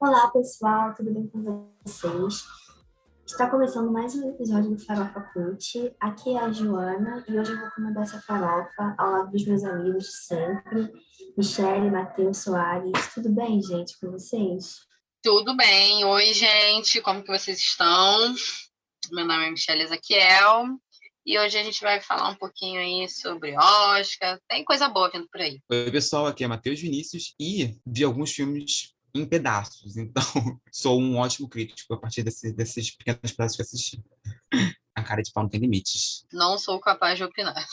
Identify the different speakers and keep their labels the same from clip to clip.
Speaker 1: Olá, pessoal, tudo bem com vocês? Está começando mais um episódio do Farofa Cult. Aqui é a Joana e hoje eu vou comandar essa farofa ao lado dos meus amigos de sempre, Michele, Matheus, Soares. Tudo bem, gente, com vocês?
Speaker 2: Tudo bem. Oi, gente. Como que vocês estão? Meu nome é Michelle Ezequiel e hoje a gente vai falar um pouquinho aí sobre Oscar. Tem coisa boa vindo por aí.
Speaker 3: Oi, pessoal, aqui é Matheus Vinícius e vi alguns filmes em pedaços, então sou um ótimo crítico a partir desses pequenos pedaços que assisti. A cara de pau não tem limites.
Speaker 2: Não sou capaz de opinar.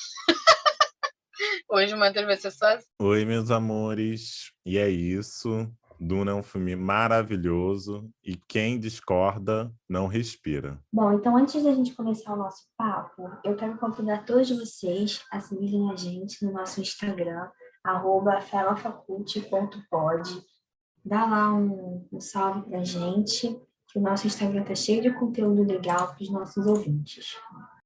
Speaker 2: Hoje o Matheus vai ser só assim.
Speaker 4: Oi, meus amores. E é isso. Duna é um filme maravilhoso e quem discorda não respira.
Speaker 1: Bom, então antes da gente começar o nosso papo, eu quero convidar todos vocês a seguirem a gente no nosso Instagram, @farofacult.pod. Dá lá um salve pra gente, que o nosso Instagram tá cheio de conteúdo legal para os nossos ouvintes.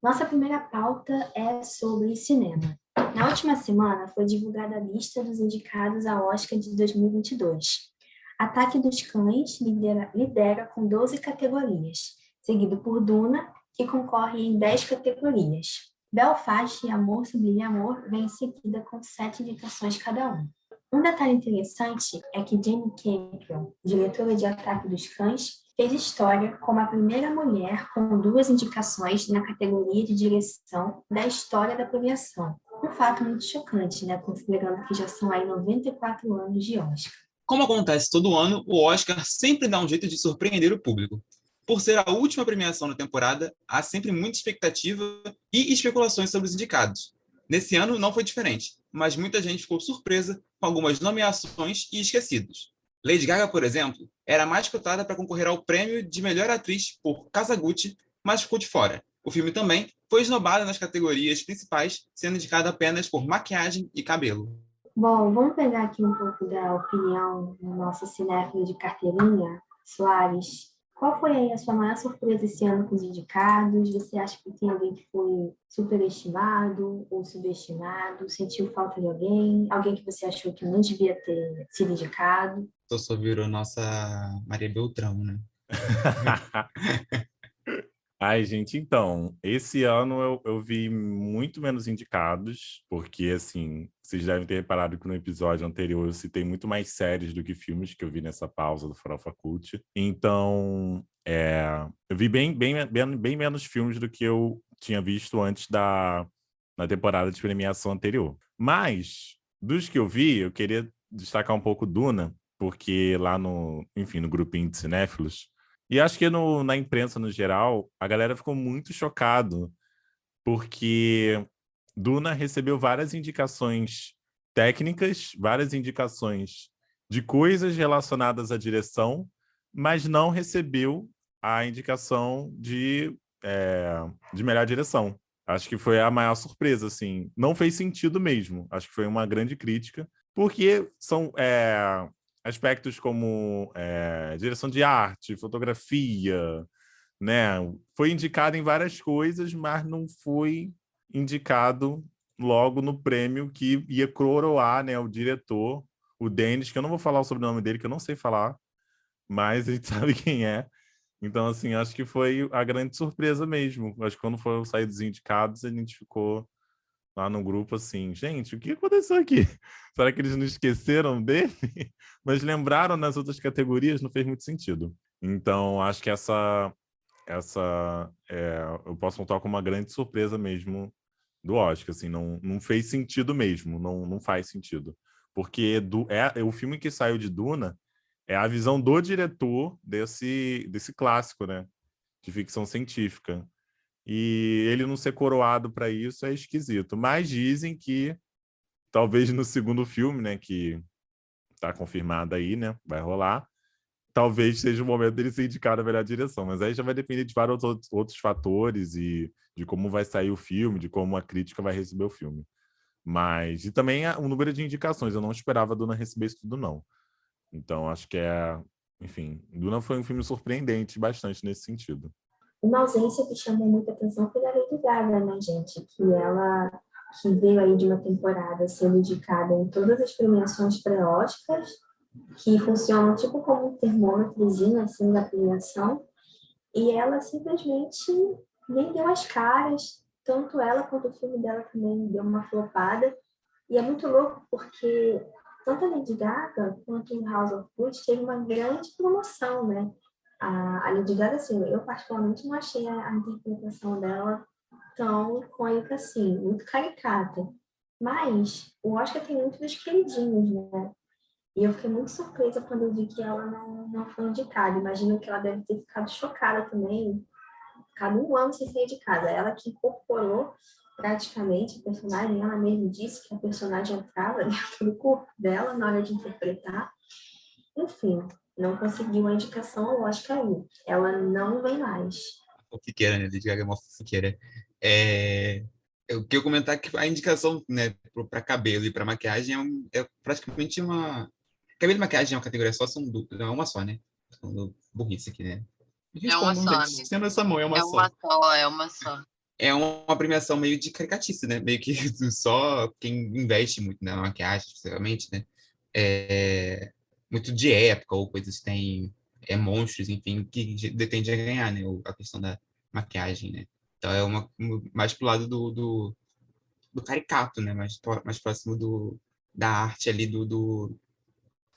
Speaker 1: Nossa primeira pauta é sobre cinema. Na última semana foi divulgada a lista dos indicados ao Oscar de 2022. Ataque dos Cães lidera com 12 categorias, seguido por Duna, que concorre em 10 categorias. Belfast e Amor Sublime Amor vêm em seguida com 7 indicações cada um. Um detalhe interessante é que Jane Campion, diretora de Ataque dos Cães, fez história como a primeira mulher com 2 indicações na categoria de direção da história da premiação. Um fato muito chocante, né, considerando que já são aí 94 anos de Oscar.
Speaker 3: Como acontece todo ano, o Oscar sempre dá um jeito de surpreender o público. Por ser a última premiação da temporada, há sempre muita expectativa e especulações sobre os indicados. Nesse ano não foi diferente, mas muita gente ficou surpresa com algumas nomeações e esquecidos. Lady Gaga, por exemplo, era mais cotada para concorrer ao prêmio de melhor atriz por Kazaguchi, mas ficou de fora. O filme também foi esnobado nas categorias principais, sendo indicado apenas por maquiagem e cabelo.
Speaker 1: Bom, vamos pegar aqui um pouco da opinião do nosso cinéfilo de carteirinha, Soares. Qual foi aí a sua maior surpresa esse ano com os indicados? Você acha que tem alguém que foi superestimado ou subestimado? Sentiu falta de alguém? Alguém que você achou que não devia ter sido indicado?
Speaker 3: Só virou nossa Maria Beltrão, né?
Speaker 4: Ai, gente, então, esse ano eu vi muito menos indicados, porque, assim, vocês devem ter reparado que no episódio anterior eu citei muito mais séries do que filmes que eu vi nessa pausa do Farofa Cult. Então, eu vi bem menos filmes do que eu tinha visto antes na temporada de premiação anterior. Mas, dos que eu vi, eu queria destacar um pouco Duna, porque lá no grupinho de cinéfilos, e acho que na imprensa, no geral, a galera ficou muito chocado, porque Duna recebeu várias indicações técnicas, várias indicações de coisas relacionadas à direção, mas não recebeu a indicação de melhor direção. Acho que foi a maior surpresa, assim. Não fez sentido mesmo. Acho que foi uma grande crítica, porque são aspectos como direção de arte, fotografia, né? Foi indicado em várias coisas, mas não foi indicado logo no prêmio que ia coroar, né, o diretor, o Denis, que eu não vou falar o sobrenome dele, que eu não sei falar, mas a gente sabe quem é. Então, assim, acho que foi a grande surpresa mesmo. Acho que quando foram sair dos indicados, a gente ficou lá no grupo assim, gente, o que aconteceu aqui? Será que eles não esqueceram dele? Mas lembraram nas outras categorias, não fez muito sentido. Então, acho que eu posso contar como uma grande surpresa mesmo do Oscar, assim, não fez sentido mesmo, não faz sentido. Porque o filme que saiu de Duna é a visão do diretor desse clássico, né, de ficção científica. E ele não ser coroado para isso é esquisito. Mas dizem que talvez no segundo filme, né, que está confirmado aí, né, vai rolar, talvez seja o momento dele ser indicado a melhor direção. Mas aí já vai depender de vários outros fatores e de como vai sair o filme, de como a crítica vai receber o filme. E também o número de indicações. Eu não esperava a Duna receber isso tudo, não. Então, acho que enfim, Duna foi um filme surpreendente bastante nesse sentido.
Speaker 1: Uma ausência que chamou muita atenção foi a Lady Gaga, né, gente? Que veio aí de uma temporada sendo indicada em todas as premiações pré-Oscars que funcionam tipo como um termômetrozinho assim da premiação, e ela simplesmente nem deu as caras, tanto ela quanto o filme dela também deu uma flopada, e é muito louco porque tanto a Lady Gaga quanto o House of Gucci teve uma grande promoção, né? A Lady Gaga, assim, eu particularmente não achei a interpretação dela tão icônica assim, muito caricata. Mas o Oscar tem muito dos queridinhos, né? E eu fiquei muito surpresa quando eu vi que ela não foi indicada. Imagino que ela deve ter ficado chocada também, ficado um ano sem sair de casa. Ela que incorporou praticamente a personagem, ela mesma disse que a personagem entrava dentro do corpo dela na hora de interpretar. Enfim, não conseguiu a indicação ao Oscar aí. Ela não vem mais.
Speaker 3: Fofiqueira, né? Lady Gaga é uma fofiqueira. Eu queria comentar que a indicação, né, para cabelo e para maquiagem é praticamente uma. Cabelo e maquiagem é uma categoria só, é uma só, né? Falando burrice aqui, né? Me
Speaker 2: É uma
Speaker 3: respondam,
Speaker 2: só,
Speaker 3: gente.
Speaker 2: amigo.
Speaker 3: Sendo essa mão, é uma
Speaker 2: É
Speaker 3: só.
Speaker 2: uma só, é uma só.
Speaker 3: É uma premiação meio de caricatice, né? Meio que só quem investe muito na maquiagem, especificamente, né? É, muito de época ou coisas que tem monstros, enfim, que tende a ganhar, né? A questão da maquiagem, né? Então é mais pro lado do caricato, né? Mais próximo da arte ali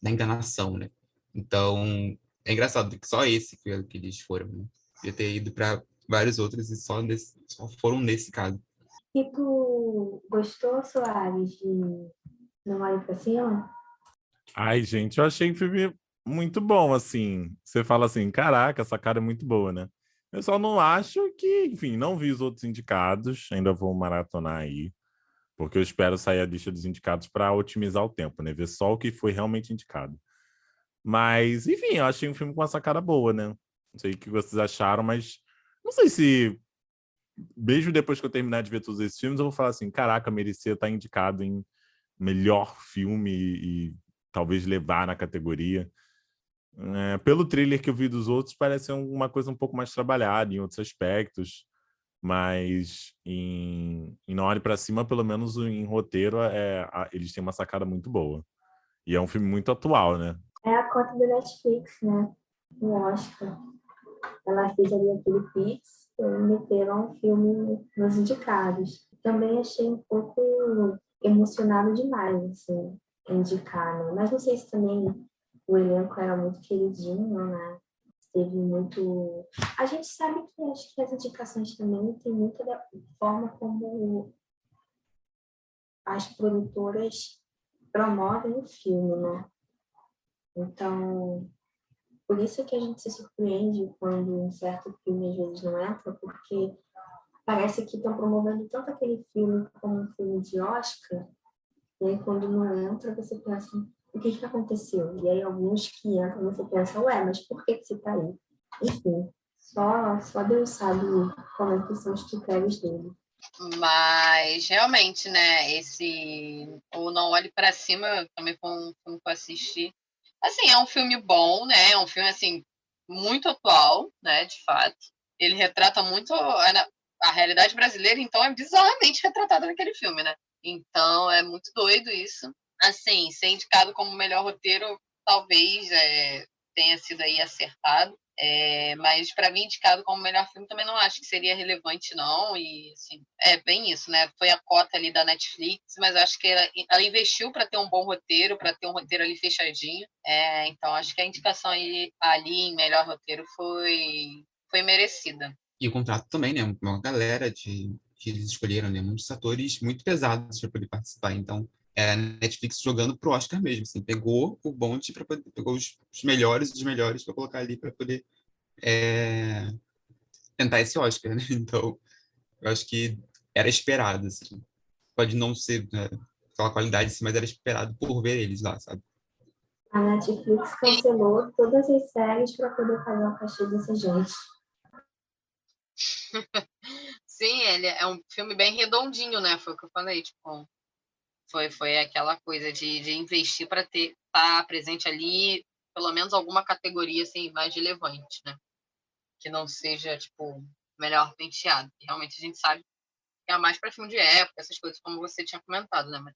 Speaker 3: da enganação, né? Então é engraçado que só esse que eles foram, né? Podia ter ido para vários outros e só foram nesse caso.
Speaker 1: E tu gostou, Soares, de Não Olhe Pra Cima?
Speaker 4: Ai, gente, eu achei o filme muito bom, assim. Você fala assim, caraca, essa cara é muito boa, né? Eu só não acho que, enfim, não vi os outros indicados, ainda vou maratonar aí, porque eu espero sair a lista dos indicados para otimizar o tempo, né? Ver só o que foi realmente indicado. Mas, enfim, eu achei um filme com essa cara boa, né? Não sei o que vocês acharam, mas não sei se, mesmo depois que eu terminar de ver todos esses filmes, eu vou falar assim, caraca, merecia estar indicado em melhor filme e talvez levar na categoria. Pelo trailer que eu vi dos outros, parece ser uma coisa um pouco mais trabalhada em outros aspectos, mas em Não Olhe Pra Cima, pelo menos em roteiro, eles têm uma sacada muito boa. E é um filme muito atual, né?
Speaker 1: É a cota do Netflix, né? O Oscar. Ela fez ali aquele Pix e meteram um filme nos indicados. Também achei um pouco emocionado demais, assim, indicar, né? Mas não sei se também o elenco era muito queridinho, né? Teve muito. A gente sabe que acho que as indicações também tem muita da forma como as produtoras promovem o filme, né? Então, por isso que a gente se surpreende quando um certo filme às vezes não entra, porque parece que estão promovendo tanto aquele filme como um filme de Oscar, e aí quando não entra, você pensa, o que aconteceu? E aí alguns que entram, você pensa, ué, mas por que você está aí? Enfim, só Deus sabe como é que são os critérios dele.
Speaker 2: Mas realmente, né, o Não Olhe Pra Cima também foi um filme que eu assisti. Assim, é um filme bom, né? É um filme assim muito atual, né, de fato. Ele retrata muito a realidade brasileira, então é bizarramente retratada naquele filme, né? Então é muito doido isso. Assim, ser indicado como melhor roteiro talvez tenha sido aí acertado. Mas para mim, indicado como melhor filme, também não acho que seria relevante, não. E assim, é bem isso, né? Foi a cota ali da Netflix, mas acho que ela investiu para ter um bom roteiro, para ter um roteiro ali fechadinho. Então, acho que a indicação ali em melhor roteiro foi merecida.
Speaker 3: E o contrato também, né? Uma galera que eles escolheram, né? Muitos atores muito pesados para poder participar. Então, é a Netflix jogando pro Oscar mesmo, assim. Pegou o bonde para poder... Pegou os melhores dos melhores para colocar ali para poder tentar esse Oscar, né? Então, eu acho que era esperado, assim. Pode não ser, né, aquela qualidade, assim, mas era esperado por ver eles lá, sabe?
Speaker 1: A Netflix cancelou todas as séries para poder fazer o cachê dessa gente.
Speaker 2: Sim, ele é um filme bem redondinho, né? Foi o que eu falei, tipo, foi aquela coisa de investir para estar presente ali, pelo menos alguma categoria assim, mais relevante, né? Que não seja, tipo, melhor penteado. Realmente a gente sabe que é mais para filme de época, essas coisas como você tinha comentado, né? Mas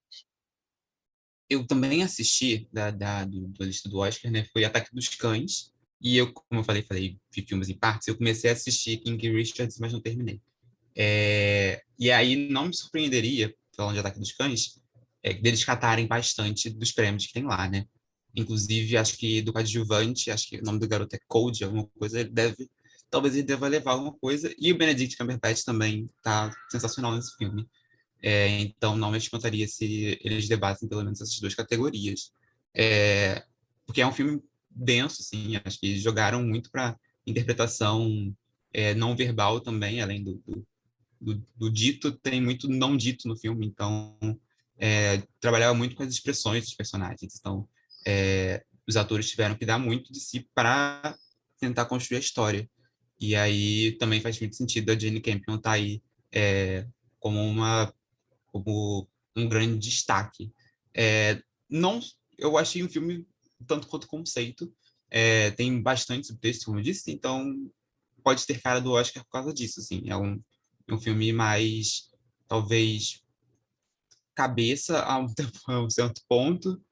Speaker 3: eu também assisti da lista do Oscar, né? Foi Ataque dos Cães. E eu, como eu falei, vi filmes em partes. Eu comecei a assistir King Richards, mas não terminei. E aí não me surpreenderia, falando de Ataque dos Cães, deles catarem bastante dos prêmios que tem lá, né? Inclusive, acho que do coadjuvante, acho que o nome do garoto é Code, alguma coisa, talvez ele deva levar alguma coisa. E o Benedict Cumberbatch também tá sensacional nesse filme. Então, não me espantaria se eles debatem pelo menos essas duas categorias. Porque é um filme denso, assim, acho que jogaram muito para interpretação não verbal também, além do dito, tem muito não dito no filme, então trabalhava muito com as expressões dos personagens. Então, os atores tiveram que dar muito de si para tentar construir a história. E aí também faz muito sentido a Jane Campion estar aí como como um grande destaque. Não, eu achei um filme tanto quanto conceito. Tem bastante subtexto, como eu disse, então pode ter cara do Oscar por causa disso, assim. É um filme mais, talvez, cabeça a um certo ponto,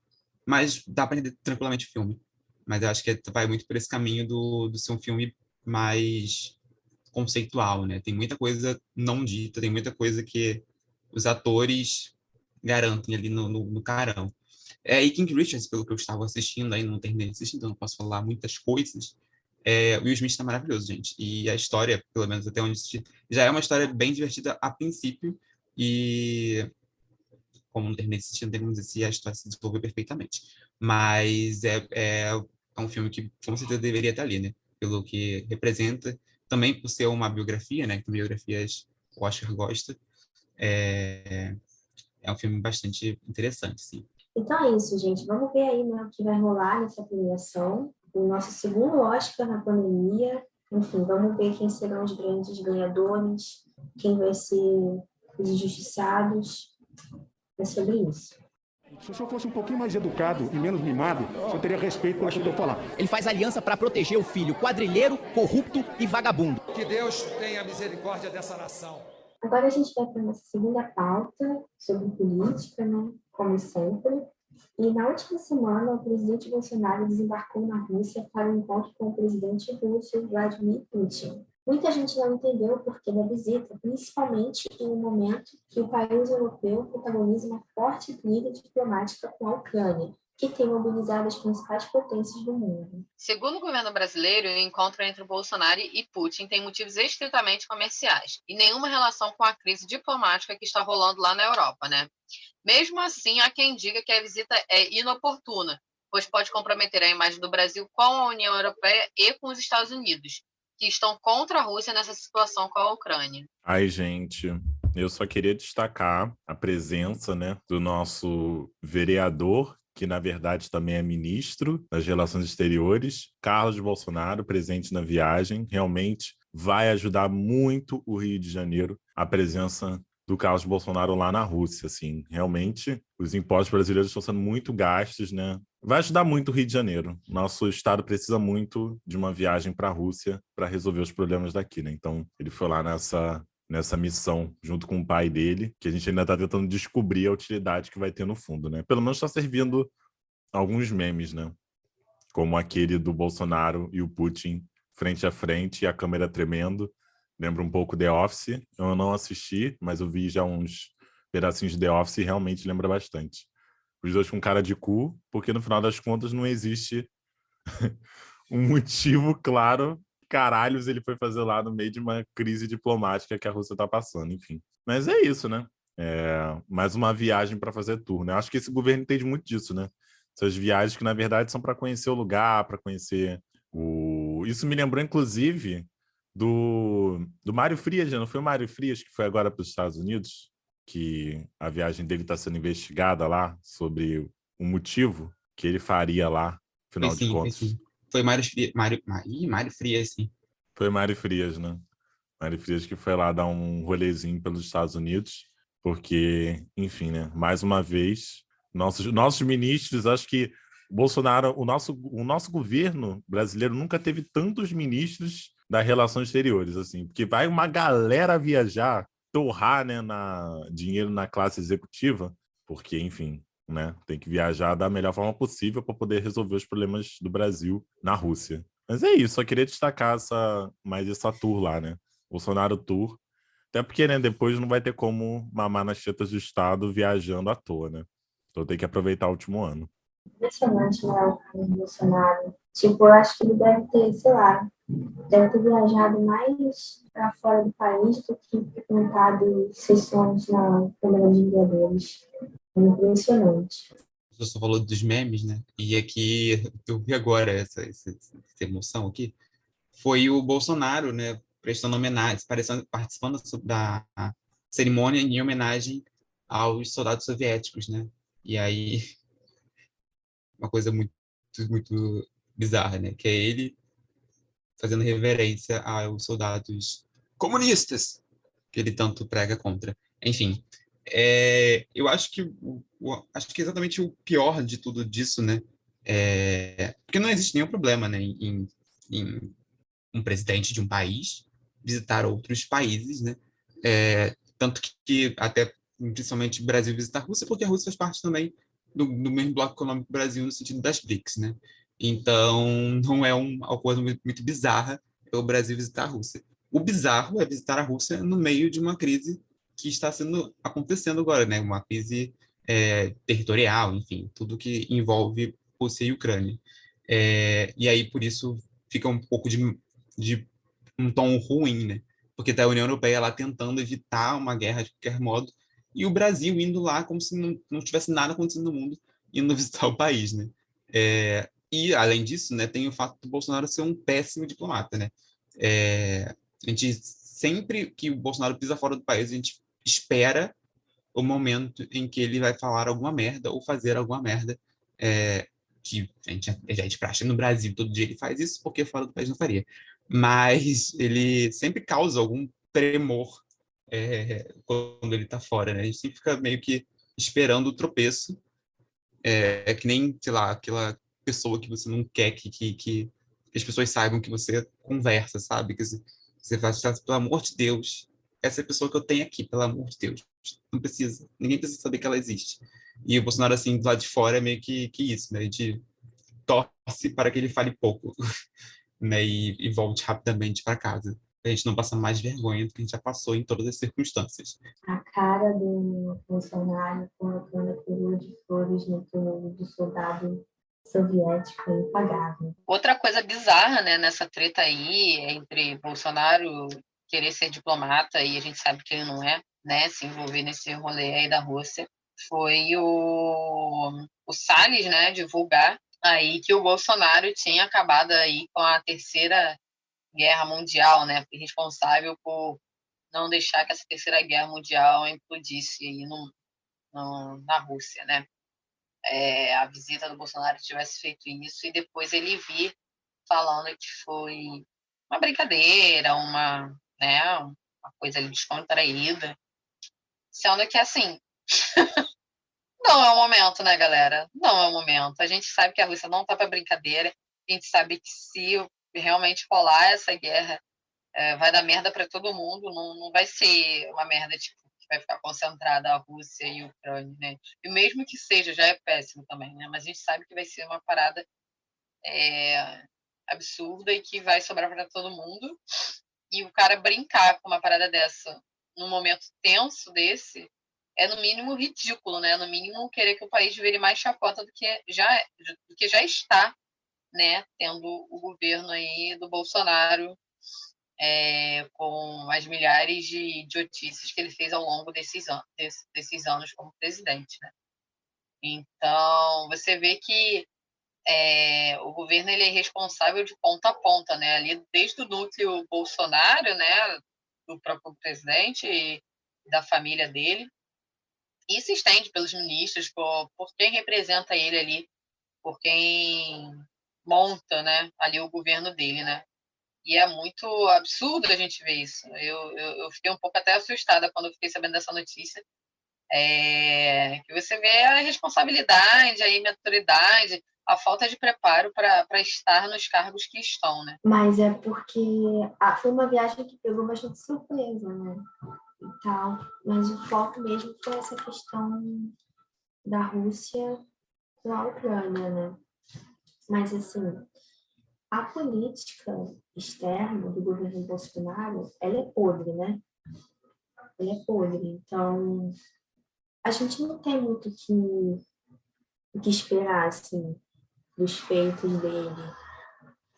Speaker 3: mas dá para entender tranquilamente o filme. Mas eu acho que vai muito por esse caminho do ser um filme mais conceitual, né? Tem muita coisa não dita, tem muita coisa que os atores garantem ali no carão. E King Richards, pelo que eu estava assistindo, aí não terminei de assistir, então não posso falar muitas coisas. O Will Smith está maravilhoso, gente. E a história, pelo menos até onde assisti, já é uma história bem divertida a princípio. E como não terminei de assistir, não tem como dizer se a história se desenvolveu perfeitamente. Mas é um filme que com certeza deveria estar ali, né? Pelo que representa, também por ser uma biografia, né? Que biografias o Oscar gosta. É um filme bastante interessante, sim.
Speaker 1: Então é isso, gente. Vamos ver aí, né, o que vai rolar nessa premiação. O nosso segundo Oscar na pandemia. Enfim, vamos ver quem serão os grandes ganhadores, quem vai ser os injustiçados. É sobre isso.
Speaker 5: Se o senhor fosse um pouquinho mais educado e menos mimado, o senhor teria respeito por aquilo que eu falar.
Speaker 6: Ele faz aliança para proteger o filho quadrilheiro, corrupto e vagabundo.
Speaker 7: Que Deus tenha misericórdia dessa nação.
Speaker 1: Agora a gente vai para a nossa segunda pauta sobre política, né? Como sempre. E na última semana, o presidente Bolsonaro desembarcou na Rússia para um encontro com o presidente russo Vladimir Putin. Muita gente não entendeu o porquê da visita, principalmente em um momento que o país europeu protagoniza uma forte briga diplomática com a Ucrânia, que tem mobilizado as principais potências do mundo.
Speaker 2: Segundo o governo brasileiro, o encontro entre Bolsonaro e Putin tem motivos estritamente comerciais e nenhuma relação com a crise diplomática que está rolando lá na Europa, né? Mesmo assim, há quem diga que a visita é inoportuna, pois pode comprometer a imagem do Brasil com a União Europeia e com os Estados Unidos, que estão contra a Rússia nessa situação com a Ucrânia.
Speaker 4: Ai, gente, eu só queria destacar a presença, né, do nosso vereador, que na verdade também é ministro das Relações Exteriores, Carlos Bolsonaro, presente na viagem. Realmente vai ajudar muito o Rio de Janeiro, a presença do Carlos Bolsonaro lá na Rússia, assim. Realmente, os impostos brasileiros estão sendo muito gastos, né? Vai ajudar muito o Rio de Janeiro. Nosso estado precisa muito de uma viagem para a Rússia para resolver os problemas daqui, né? Então, ele foi lá nessa missão, junto com o pai dele, que a gente ainda está tentando descobrir a utilidade que vai ter no fundo, né? Pelo menos está servindo alguns memes, né? Como aquele do Bolsonaro e o Putin frente a frente e a câmera tremendo. Lembra um pouco The Office. Eu não assisti, mas eu vi já uns pedacinhos de The Office e realmente lembra bastante. Os dois com cara de cu, porque no final das contas não existe um motivo claro. Caralhos ele foi fazer lá no meio de uma crise diplomática que a Rússia está passando, enfim. Mas é isso, né? Mais uma viagem para fazer tour, né? Acho que esse governo entende muito disso, né? Essas viagens que, na verdade, são para conhecer o lugar, para conhecer o... Isso me lembrou, inclusive, do Mário Frias, né? Não foi o Mário Frias que foi agora para os Estados Unidos? Que a viagem dele está sendo investigada lá sobre o motivo que ele faria lá, afinal de contas.
Speaker 3: Foi Mário Frias, sim.
Speaker 4: Foi Mário Frias, né? Mário Frias que foi lá dar um rolezinho pelos Estados Unidos, porque, enfim, né? Mais uma vez, nossos ministros, acho que Bolsonaro, o nosso governo brasileiro nunca teve tantos ministros das relações exteriores, assim, porque vai uma galera viajar, torrar, né, dinheiro na classe executiva, porque, enfim, né? Tem que viajar da melhor forma possível para poder resolver os problemas do Brasil na Rússia. Mas é isso, só queria destacar mais essa tour lá, né? Bolsonaro Tour. Até porque, né, depois não vai ter como mamar nas tetas do Estado viajando à toa, né? Então tem que aproveitar o último ano.
Speaker 1: Impressionante, né, o Carlos Bolsonaro. Tipo, eu acho que ele deve ter, sei lá, deve ter viajado mais para fora do país do que frequentado sessões na Câmara de Vereadores. Impressionante.
Speaker 3: Você falou dos memes, né? E aqui, eu vi agora essa emoção aqui, foi o Bolsonaro, né, prestando homenagem, participando da cerimônia em homenagem aos soldados soviéticos, né? E aí, uma coisa muito, muito bizarra, né? Que é ele fazendo reverência aos soldados comunistas que ele tanto prega contra. Enfim, eu acho que acho que exatamente o pior de tudo disso, né? Porque não existe nenhum problema, né, em um presidente de um país visitar outros países, né? Tanto que até principalmente o Brasil visita a Rússia, porque a Rússia faz parte também do mesmo bloco econômico do Brasil no sentido das BRICS, né? Então não é uma coisa muito, muito bizarra o Brasil visitar a Rússia. O bizarro é visitar a Rússia no meio de uma crise que está acontecendo agora, né? Uma crise territorial, enfim, tudo que envolve Rússia e Ucrânia. E aí por isso fica um pouco de um tom ruim, né? Porque tá a União Europeia lá tentando evitar uma guerra de qualquer modo, e o Brasil indo lá como se não tivesse nada acontecendo no mundo, indo visitar o país, né? E, além disso, né, tem o fato do Bolsonaro ser um péssimo diplomata, né? A gente, sempre que o Bolsonaro pisa fora do país, a gente espera o momento em que ele vai falar alguma merda ou fazer alguma merda, que a gente já é de praxe no Brasil, todo dia ele faz isso, porque fora do país não faria. Mas ele sempre causa algum tremor quando ele está fora, né? A gente sempre fica meio que esperando o tropeço, que nem, sei lá, aquela pessoa que você não quer que as pessoas saibam que você conversa, sabe? Que você fala, pelo amor de Deus, essa é a pessoa que eu tenho aqui, pelo amor de Deus. Não precisa, ninguém precisa saber que ela existe. E o Bolsonaro, assim, do lado de fora é meio que isso, né? A gente torce para que ele fale pouco, né? E volte rapidamente para casa. A gente não passa mais vergonha do que a gente já passou em todas as circunstâncias.
Speaker 1: A cara do Bolsonaro colocando a coroa de flores no túmulo do soldado soviético é impagável.
Speaker 2: Outra coisa bizarra, né, nessa treta aí, entre Bolsonaro querer ser diplomata, e a gente sabe que ele não é, né, se envolver nesse rolê aí da Rússia, foi o Salles, né, divulgar aí que o Bolsonaro tinha acabado aí com a Terceira Guerra Mundial, né, responsável por não deixar que essa Terceira Guerra Mundial implodisse aí na Rússia, né. A visita do Bolsonaro tivesse feito isso e depois ele vir falando que foi uma brincadeira, né, uma coisa ali descontraída, sendo que assim, não é o momento, né, galera? Não é o momento. A gente sabe que a Rússia não tá para brincadeira, a gente sabe que se realmente rolar essa guerra, vai dar merda para todo mundo, não vai ser uma merda tipo que vai ficar concentrada a Rússia e a Ucrânia, né? E mesmo que seja, já é péssimo também, né? Mas a gente sabe que vai ser uma parada absurda e que vai sobrar para todo mundo. E o cara brincar com uma parada dessa num momento tenso desse é no mínimo ridículo, né? No mínimo querer que o país vire mais chacota do que já está, né? Tendo o governo aí do Bolsonaro, com as milhares de idiotices que ele fez ao longo desses anos como presidente, né? Então, você vê que o governo ele é responsável de ponta a ponta, né? Ali desde o núcleo Bolsonaro, né? Do próprio presidente e da família dele, e se estende pelos ministros, por quem representa ele ali, por quem monta, né? Ali o governo dele, né? E é muito absurdo a gente ver isso. Eu fiquei um pouco até assustada quando eu fiquei sabendo dessa notícia. Que você vê a responsabilidade, a imaturidade, a falta de preparo para estar nos cargos que estão, né?
Speaker 1: Mas é porque foi uma viagem que pegou bastante surpresa, né? E tal. Mas o foco mesmo foi essa questão da Rússia com a Ucrânia, né? Mas, assim, a política externa do governo Bolsonaro, ela é podre, né? Ela é podre. Então, a gente não tem muito o que esperar, assim, dos feitos dele.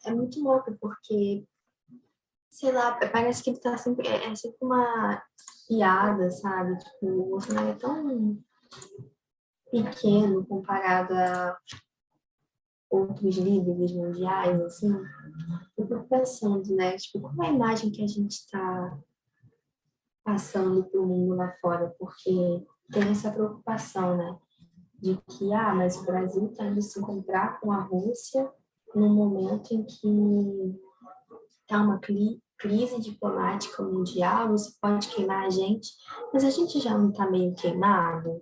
Speaker 1: É muito louco, porque, sei lá, parece que ele tá sempre... É sempre uma piada, sabe? Tipo, o Bolsonaro é tão pequeno comparado a outros líderes mundiais, assim. Eu fico pensando, né? Tipo, qual é a imagem que a gente está passando para o mundo lá fora? Porque tem essa preocupação, né? De que, mas o Brasil está indo se encontrar com a Rússia num momento em que está uma crise diplomática mundial, você pode queimar a gente, mas a gente já não está meio queimado,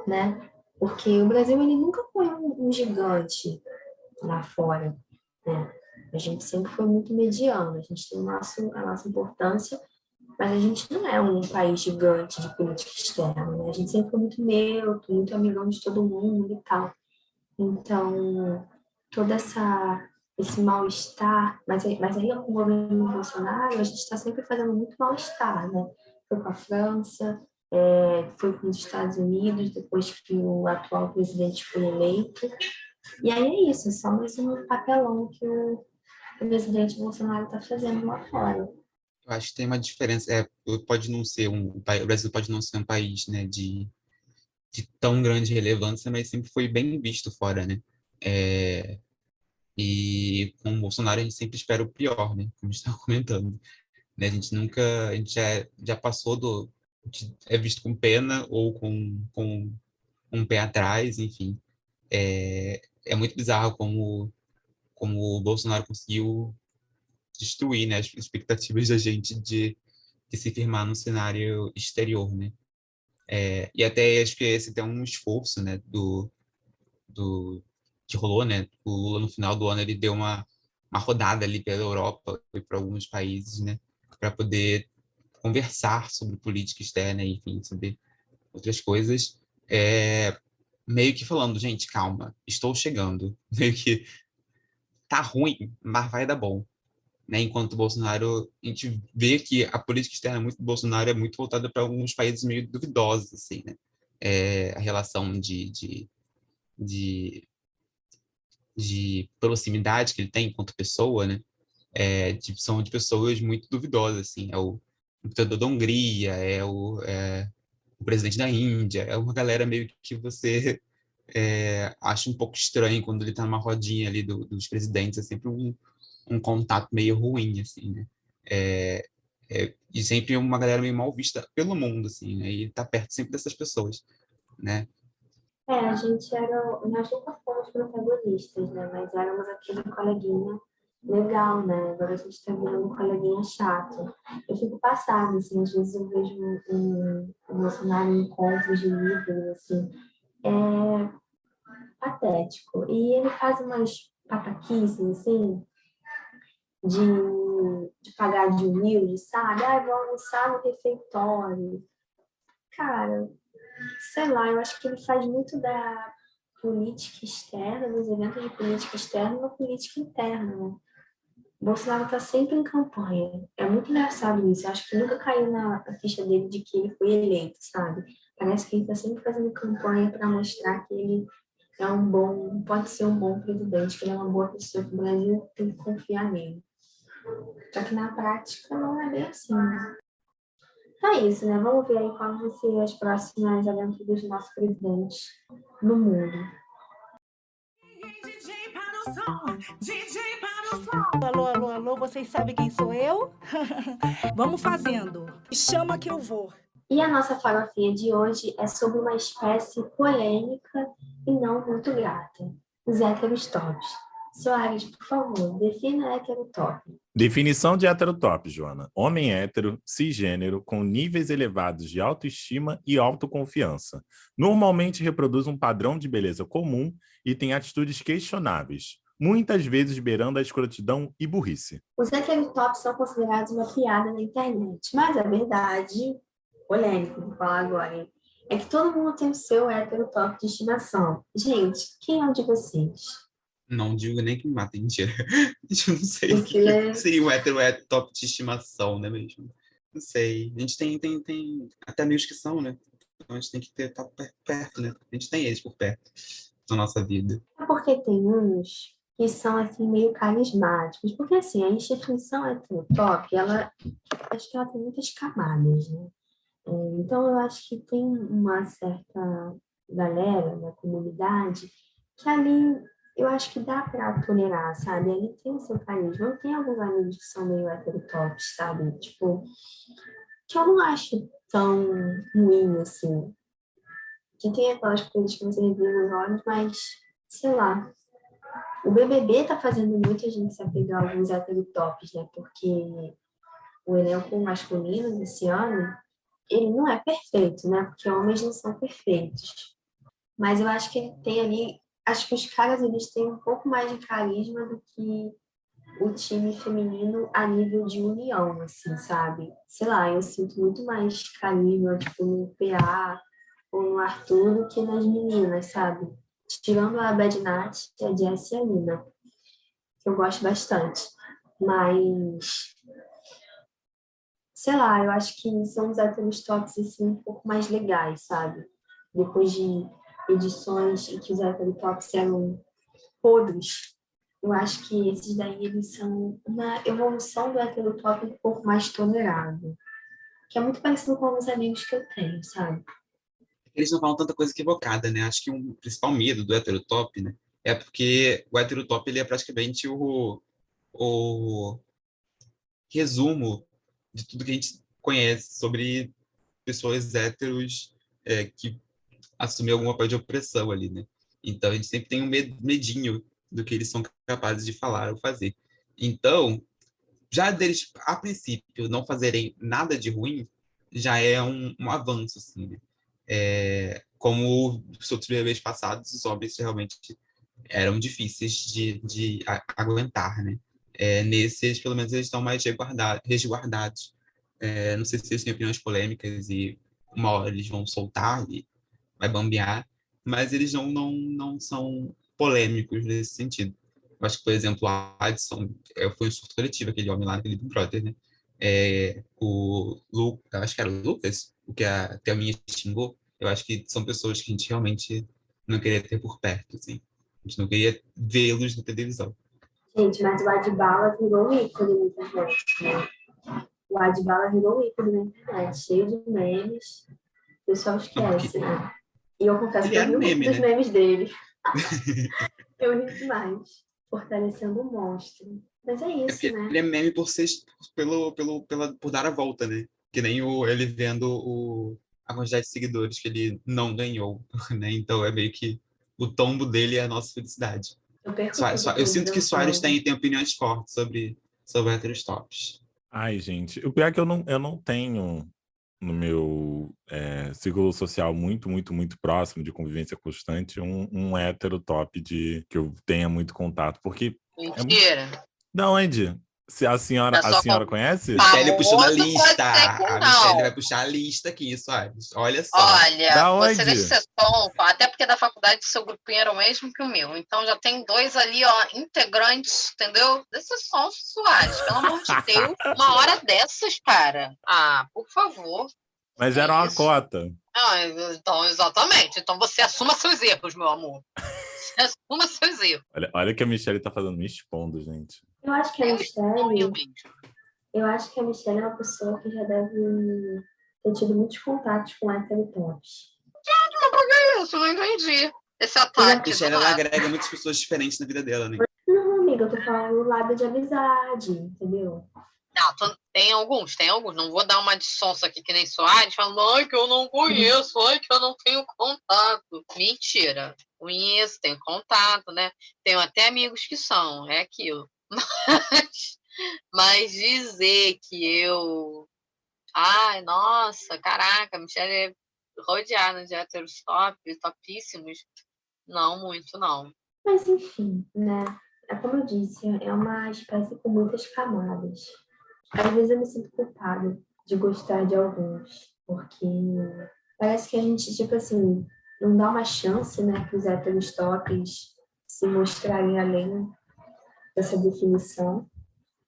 Speaker 1: né? Porque o Brasil, ele nunca foi um gigante lá fora, né? A gente sempre foi muito mediano, a gente tem a nossa importância, mas a gente não é um país gigante de política externa, né? A gente sempre foi muito neutro, muito amigão de todo mundo e tal. Então, todo esse mal-estar, mas aí com o governo Bolsonaro, a gente está sempre fazendo muito mal-estar, né? Foi com a França, foi com os Estados Unidos, depois que o atual presidente foi eleito. E aí é isso, é só mais um papelão que o presidente Bolsonaro está fazendo lá fora.
Speaker 3: Eu acho que tem uma diferença. Pode não ser o Brasil pode não ser um país, né, de tão grande relevância, mas sempre foi bem visto fora, né? É, e com o Bolsonaro a gente sempre espera o pior, né? Como a gente estava comentando. Né? A gente já passou é visto com pena ou com um pé atrás, enfim. É muito bizarro como o Bolsonaro conseguiu destruir, né, as expectativas da gente de se firmar no cenário exterior, né? E até acho que esse tem um esforço, né, do que rolou, né? O Lula no final do ano ele deu uma rodada ali pela Europa e para alguns países, né, para poder conversar sobre política externa, enfim, sobre outras coisas, meio que falando, gente, calma, estou chegando, meio que tá ruim, mas vai dar bom. Né? Enquanto o Bolsonaro, a gente vê que a política externa muito do Bolsonaro é muito voltada para alguns países meio duvidosos, assim, né? A relação de, de proximidade que ele tem enquanto pessoa, né? São de pessoas muito duvidosas, assim. É o ditador da Hungria, o presidente da Índia, é uma galera meio que você acha um pouco estranho quando ele está numa rodinha ali dos presidentes, é sempre um contato meio ruim, assim, né? É, e sempre uma galera meio mal vista pelo mundo, assim, né? E tá perto sempre dessas pessoas, né?
Speaker 1: Nós nunca fomos protagonistas, né? Mas éramos aquele coleguinha legal, né? Agora a gente está virando um coleguinha chato. Eu fico passada, assim, às vezes eu vejo um Bolsonaro em encontros de líderes, assim, é patético. E ele faz umas pataquices, assim, de pagar de humilde, sabe? Vou almoçar no refeitório. Cara, sei lá, eu acho que ele faz muito da política externa, dos eventos de política externa, uma política interna, né? O Bolsonaro está sempre em campanha. É muito engraçado isso. Eu acho que nunca caiu na ficha dele de que ele foi eleito, sabe? Parece que ele está sempre fazendo campanha para mostrar que ele pode ser um bom presidente, que ele é uma boa pessoa, que o Brasil tem que confiar nele. Só que na prática não é bem assim, né? Então é isso, né? Vamos ver aí quais vão ser as próximas aventuras do nosso presidente no mundo.
Speaker 8: Alô, alô, alô, vocês sabem quem sou eu? Vamos fazendo. Chama que eu vou.
Speaker 1: E a nossa farofinha de hoje é sobre uma espécie polêmica e não muito grata, os heterostops. Soares, por favor, defina heterotop.
Speaker 4: Definição de heterotop, Joana. Homem hétero, cisgênero, com níveis elevados de autoestima e autoconfiança. Normalmente reproduz um padrão de beleza comum e tem atitudes questionáveis, muitas vezes beirando a escrotidão e burrice.
Speaker 1: Os heterotops são considerados uma piada na internet, mas a verdade, polêmico, vou falar agora, hein? É que todo mundo tem o seu hétero top de estimação. Gente, quem é o de vocês?
Speaker 3: Não digo nem que me matem, mentira. Eu não sei
Speaker 1: O
Speaker 3: o que
Speaker 1: silêncio.
Speaker 3: seria um hétero top de estimação, né mesmo? Não sei. A gente tem até amigos que são, né? Então a gente tem que estar perto, né? A gente tem eles por perto na nossa vida.
Speaker 1: É porque tem uns que são, assim, meio carismáticos. Porque, assim, a instituição hétero top, acho que ela tem muitas camadas, né? Então, eu acho que tem uma certa galera na comunidade que ali eu acho que dá para tolerar, sabe? Ele tem o seu carisma. Eu tenho alguns amigos que são meio heterotops, sabe? Tipo, que eu não acho tão ruim assim. Que tem aquelas coisas que você revê nos olhos, mas sei lá. O BBB tá fazendo muita gente se apegar a alguns heterotops, né? Porque o elenco masculino desse ano ele não é perfeito, né? Porque homens não são perfeitos. Mas eu acho que ele tem ali, acho que os caras eles têm um pouco mais de carisma do que o time feminino a nível de união, assim, sabe? Sei lá, eu sinto muito mais carisma, tipo, no PA ou no Arthur do que nas meninas, sabe? Tirando a Bad Nat, a Jess e a Nina, que eu gosto bastante. Mas sei lá, eu acho que são os héteros tops assim, um pouco mais legais, sabe? Depois de edições em que os héteros tops eram podres, eu acho que esses daí eles são uma evolução do hétero top um pouco mais tolerável, que é muito parecido com alguns amigos que eu tenho, sabe?
Speaker 3: Eles não falam tanta coisa equivocada, né? Acho que um principal medo do heterotop, né? É porque o heterotop, ele é praticamente o resumo de tudo que a gente conhece sobre pessoas héteros que assumem algum papel de opressão ali, né? Então, a gente sempre tem um medinho do que eles são capazes de falar ou fazer. Então, já deles, a princípio, não fazerem nada de ruim, já é um avanço, assim, né? Como os outros bebês passados, os homens realmente eram difíceis de aguentar, né? Nesses, pelo menos, eles estão mais resguardados. Não sei se eles têm opiniões polêmicas e uma hora eles vão soltar e vai bambear, mas eles não são polêmicos nesse sentido. Eu acho que, por exemplo, o Adson foi um surto coletivo, aquele homem lá naquele Big Brother, né? O Lu, eu acho que era o Lucas, o que a Thelminha xingou, eu acho que são pessoas que a gente realmente não queria ter por perto, assim. A gente não queria vê-los na televisão.
Speaker 1: Gente, mas o Adbala virou um ícone na internet, né? O Adbala virou um ícone na internet, cheio de memes. O pessoal esquece, né? E eu confesso
Speaker 3: Ele
Speaker 1: que eu
Speaker 3: era
Speaker 1: ri
Speaker 3: um
Speaker 1: muito
Speaker 3: meme,
Speaker 1: dos
Speaker 3: né?
Speaker 1: memes dele. Eu ri demais. Fortalecendo o monstro. Mas é
Speaker 3: É
Speaker 1: isso,
Speaker 3: porque
Speaker 1: né?
Speaker 3: ele é meme por dar a volta, né? Que nem ele vendo a quantidade de seguidores que ele não ganhou, né? Então é meio que o tombo dele é a nossa felicidade.
Speaker 1: Eu perco tudo
Speaker 3: Eu
Speaker 1: com ele
Speaker 3: sinto que Soares
Speaker 1: dançando.
Speaker 3: tem opiniões fortes sobre héteros tops.
Speaker 4: Ai, gente, o pior é que eu não tenho no meu círculo social muito, muito, muito próximo de convivência constante um hétero top que eu tenha muito contato, porque é muito...
Speaker 2: Mentira.
Speaker 4: Da onde? Se a senhora,
Speaker 2: É
Speaker 4: a
Speaker 2: só
Speaker 4: senhora
Speaker 2: com
Speaker 4: conhece?
Speaker 3: Michelle puxando a
Speaker 2: famoso, pode
Speaker 3: lista.
Speaker 2: ser que
Speaker 3: A Michelle
Speaker 2: não.
Speaker 3: vai puxar a lista aqui, Soares. Olha só.
Speaker 2: Olha,
Speaker 4: Da
Speaker 2: você deixa
Speaker 4: onde?
Speaker 2: ser tonto, até porque da faculdade seu grupinho era o mesmo que o meu. Então já tem dois ali, ó, integrantes, entendeu? Desses sons Soares, pelo amor de Deus. Uma hora dessas, cara. Ah, por favor.
Speaker 4: Mas
Speaker 2: É
Speaker 4: era uma
Speaker 2: isso.
Speaker 4: cota.
Speaker 2: Ah, então, exatamente. Então você assuma seus erros, meu amor. Você assuma seus erros.
Speaker 4: Olha o que a Michelle tá fazendo, me expondo, gente.
Speaker 1: Eu acho que a
Speaker 2: Eu exponho
Speaker 1: Michelle,
Speaker 2: mesmo.
Speaker 1: eu acho que a Michelle é uma pessoa que já deve ter tido muitos contatos com hétero tops.
Speaker 2: Isso, não entendi. Esse
Speaker 1: Eu já...
Speaker 2: ataque do
Speaker 3: Michelle, ela
Speaker 2: nada.
Speaker 3: agrega muitas pessoas diferentes na vida dela, né?
Speaker 1: Não, amiga, eu tô falando do lado de amizade, entendeu?
Speaker 2: Não, tem alguns. Não vou dar uma de sonsa aqui que nem Soares, falando, ai, que eu não conheço, ai, que eu não tenho contato. Mentira. Conheço, tenho contato, né? Tenho até amigos que são, é aquilo. Mas dizer que eu. Ai, nossa, caraca, a Michelle é rodeada de héteros top, topíssimos. Não, muito não.
Speaker 1: Mas enfim, né? É como eu disse, é uma espécie com muitas camadas. Às vezes eu me sinto culpada de gostar de alguns, porque eu Parece que a gente, tipo assim, não dá uma chance, né, para os héteros tops se mostrarem além dessa definição.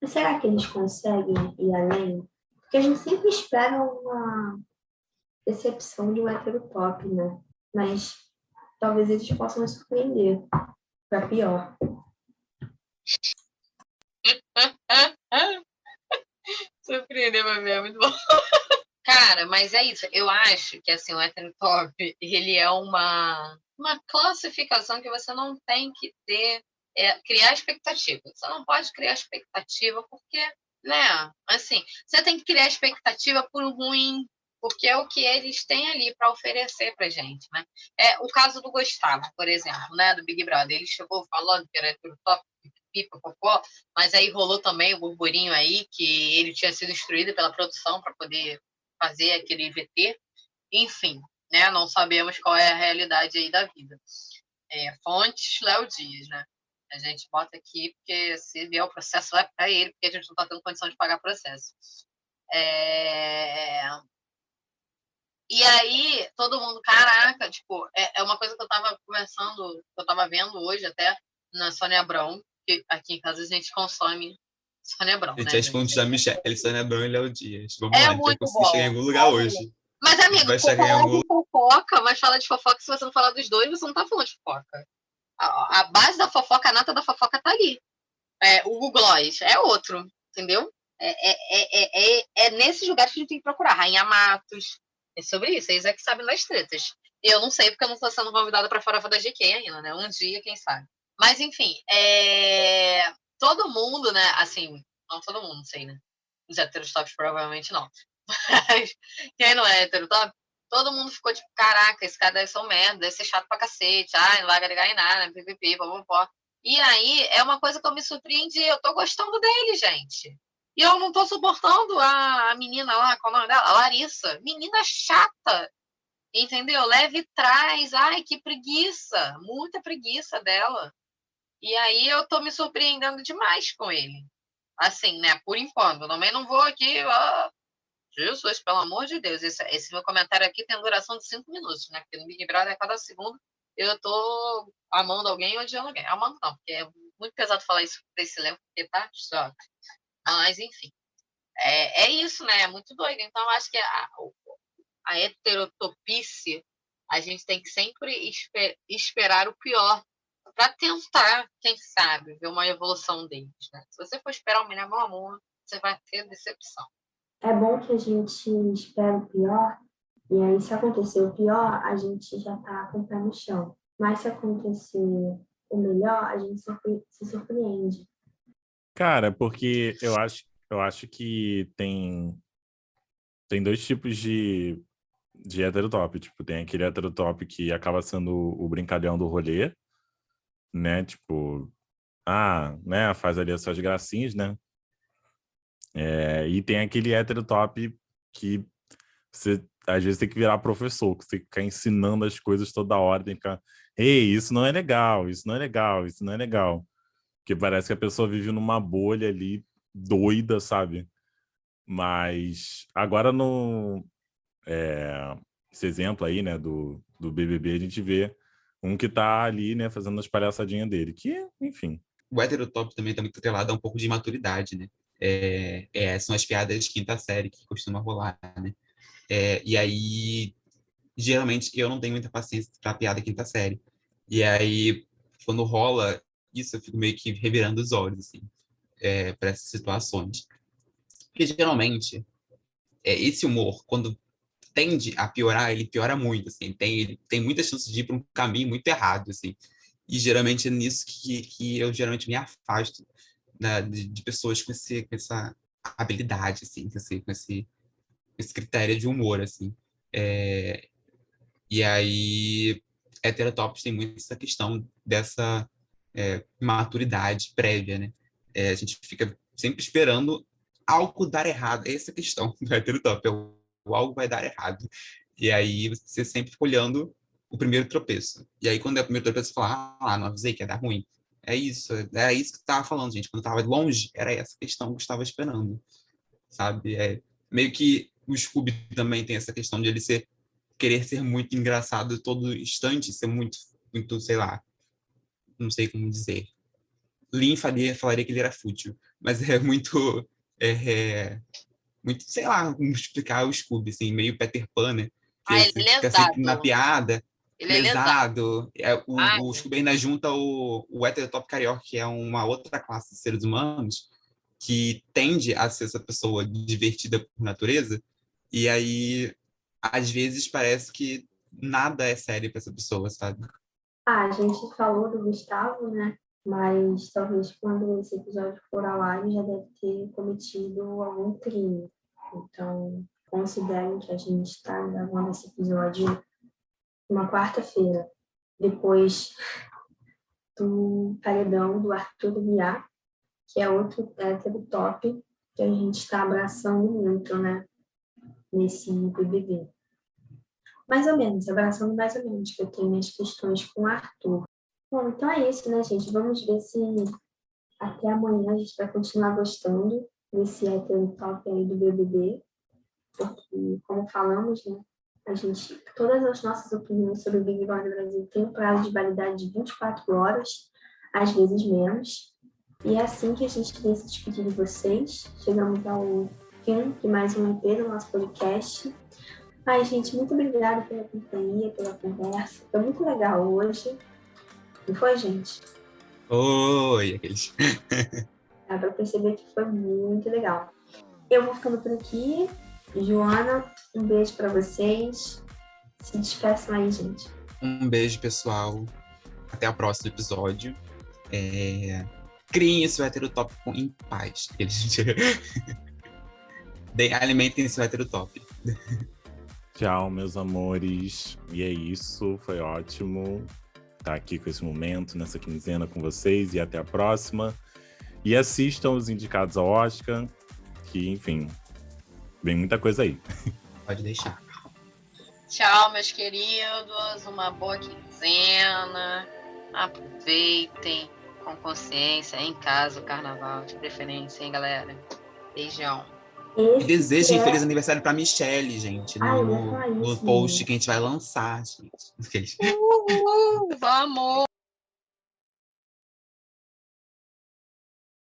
Speaker 1: Mas será que eles conseguem ir além? Porque a gente sempre espera uma decepção de um hétero top, né? Mas talvez eles possam nos surpreender para pior.
Speaker 2: Surpreender, mas é muito bom. Cara, mas é isso. Eu acho que assim, o hétero top, ele é uma classificação que você não tem que ter, criar expectativa. Você não pode criar expectativa porque, né, assim, você tem que criar expectativa por ruim, porque é o que eles têm ali para oferecer pra gente, né? O caso do Gustavo, por exemplo, né, do Big Brother. Ele chegou falando que era hétero top, pipa, popó, mas aí rolou também o burburinho aí que ele tinha sido instruído pela produção para poder fazer aquele VT, enfim, né? Não sabemos qual é a realidade aí da vida. Fontes, Léo Dias, né? A gente bota aqui porque se vier o processo vai para ele, porque a gente não está tendo condição de pagar processo. E aí, todo mundo, caraca, tipo, é uma coisa que eu tava conversando, que eu tava vendo hoje até na Sônia Abrão, que aqui em casa a gente consome Sônia Abrão,
Speaker 3: Gente,
Speaker 2: né,
Speaker 3: as fontes
Speaker 2: gente?
Speaker 3: da Michelle, Sônia Abrão e Léo Dias. Vamos
Speaker 2: É
Speaker 3: lá, a gente vai
Speaker 2: muito
Speaker 3: conseguir chegar em
Speaker 2: bom.
Speaker 3: algum lugar hoje.
Speaker 2: Mas,
Speaker 3: A gente
Speaker 2: amigo,
Speaker 3: vai
Speaker 2: for
Speaker 3: chegar em
Speaker 2: falar
Speaker 3: algum
Speaker 2: de fofoca, mas fala de fofoca, se você não falar dos dois, você não tá falando de fofoca. A base da fofoca, a nata da fofoca tá ali. O Google Gloss é outro, entendeu? É nesses lugares que a gente tem que procurar. Rainha Matos, é sobre isso, eles é que sabem das tretas. Eu não sei porque eu não tô sendo convidada pra Farofa da GQ ainda, né? Um dia, quem sabe. Mas, enfim, todo mundo, né? Assim, não todo mundo, não sei, né? Os héteros tops provavelmente não. Mas quem não é hétero top, todo mundo ficou tipo, caraca, esse cara deve ser um merda, deve ser chato pra cacete, não vai agregar em nada, pipipi, popopó. E aí, é uma coisa que eu me surpreendi, eu tô gostando dele, gente. E eu não tô suportando a menina lá, qual é o nome dela? A Larissa. Menina chata, entendeu? Leve e traz, ai, que preguiça, muita preguiça dela. E aí eu tô me surpreendendo demais com ele. Assim, né, por enquanto. Eu também não vou aqui, Jesus, pelo amor de Deus, esse meu comentário aqui tem duração de 5 minutos, né? Porque no Big Brother, a cada segundo, eu tô amando alguém ou odiando alguém. Amando não, porque é muito pesado falar isso desse elenco, porque tá só. Mas, enfim. É isso, né? É muito doido. Então, eu acho que a heterotopice, a gente tem que sempre esperar o pior para tentar, quem sabe, ver uma evolução deles, né? Se você for esperar o melhor, meu amor, você vai ter decepção.
Speaker 1: É bom que a gente espera o pior, e aí, se acontecer o pior, a gente já tá com o pé no chão. Mas se acontecer o melhor, a gente se surpreende.
Speaker 4: Cara, porque eu acho que tem dois tipos de hétero top. Tipo, tem aquele hétero top que acaba sendo o brincalhão do rolê, né? Tipo, né? Faz ali as suas gracinhas, né? E tem aquele hétero top que você às vezes tem que virar professor, que você fica ensinando as coisas toda hora, tem que ficar, ei, isso não é legal, isso não é legal, isso não é legal. Porque parece que a pessoa vive numa bolha ali, doida, sabe? Mas agora esse exemplo aí, né, do BBB, a gente vê um que tá ali, né, fazendo as palhaçadinhas dele, que, enfim.
Speaker 3: O heterotop também está muito atrelado a um pouco de maturidade, né? São as piadas de quinta série que costuma rolar, né? E aí, geralmente, eu não tenho muita paciência para piada quinta série. E aí, quando rola isso, eu fico meio que revirando os olhos, assim, para essas situações. Porque, geralmente, esse humor, quando tende a piorar, ele piora muito, assim, ele tem muitas chances de ir para um caminho muito errado, assim. E geralmente é nisso que eu geralmente me afasto, né, de pessoas com essa habilidade, assim, com esse critério de humor, assim. E aí, heterotópicos tem muito essa questão dessa maturidade prévia, né? A gente fica sempre esperando algo dar errado. Essa é a questão do heterotópico, o algo vai dar errado. E aí você sempre fica olhando o primeiro tropeço. E aí quando é o primeiro tropeço, você fala, não avisei que ia dar ruim. É isso, era isso que eu estava falando, gente. Quando eu estava longe, era essa questão que eu estava esperando, sabe? Meio que o Scooby também tem essa questão de ele ser querer ser muito engraçado todo instante, ser muito, muito, sei lá, não sei como dizer. Lin falaria que ele era fútil, mas é muito, muito, sei lá, como explicar o Scooby, assim, meio Peter Pan, né? Que
Speaker 2: Ah, ele é
Speaker 3: fica sempre na
Speaker 2: lesado.
Speaker 3: piada,
Speaker 2: Ele é lesado.
Speaker 3: lesado.
Speaker 2: Ai,
Speaker 3: O Scooby ainda junta o heterotop carioca, que é uma outra classe de seres humanos, que tende a ser essa pessoa divertida por natureza, e aí, às vezes, parece que nada é sério para essa pessoa, sabe?
Speaker 1: A gente falou do Gustavo, né? Mas talvez quando esse episódio for ao ar, ele já deve ter cometido algum crime. Então, considerem que a gente está gravando esse episódio uma quarta-feira, depois do paredão do Arthur Guiar, que é outro hétero top que a gente está abraçando muito, né? Nesse BBB. Mais ou menos, abraçando mais ou menos, que eu tenho minhas questões com o Arthur. Bom, então é isso, né, gente? Vamos ver se até amanhã a gente vai continuar gostando desse hétero top aí do BBB. Porque, como falamos, né, todas as nossas opiniões sobre o Big Brother Brasil têm um prazo de validade de 24 horas, às vezes menos. E é assim que a gente queria se despedir de vocês. Chegamos ao fim de mais um EP do nosso podcast. Ai, gente, muito obrigada pela companhia, pela conversa. Foi muito legal hoje. Não foi, gente?
Speaker 3: Oi, aqueles.
Speaker 1: Dá pra perceber que foi muito legal. Eu vou ficando por aqui. Joana, um beijo pra vocês. Se despeçam aí, gente.
Speaker 3: Um beijo, pessoal. Até o próximo episódio. Criem seu heterotópico em paz. Alimentem seu heterotop.
Speaker 4: Tchau, meus amores. E é isso, foi ótimo estar aqui com esse momento, nessa quinzena com vocês, e até a próxima. E assistam os indicados ao Oscar, que, enfim, vem muita coisa aí.
Speaker 3: Pode deixar.
Speaker 2: tchau, meus queridos. Uma boa quinzena. Aproveitem com consciência, em casa, o carnaval, de preferência, hein, galera? Beijão.
Speaker 3: E desejem feliz aniversário pra Michelle, gente, no post que a gente vai lançar, gente.
Speaker 2: Vamos!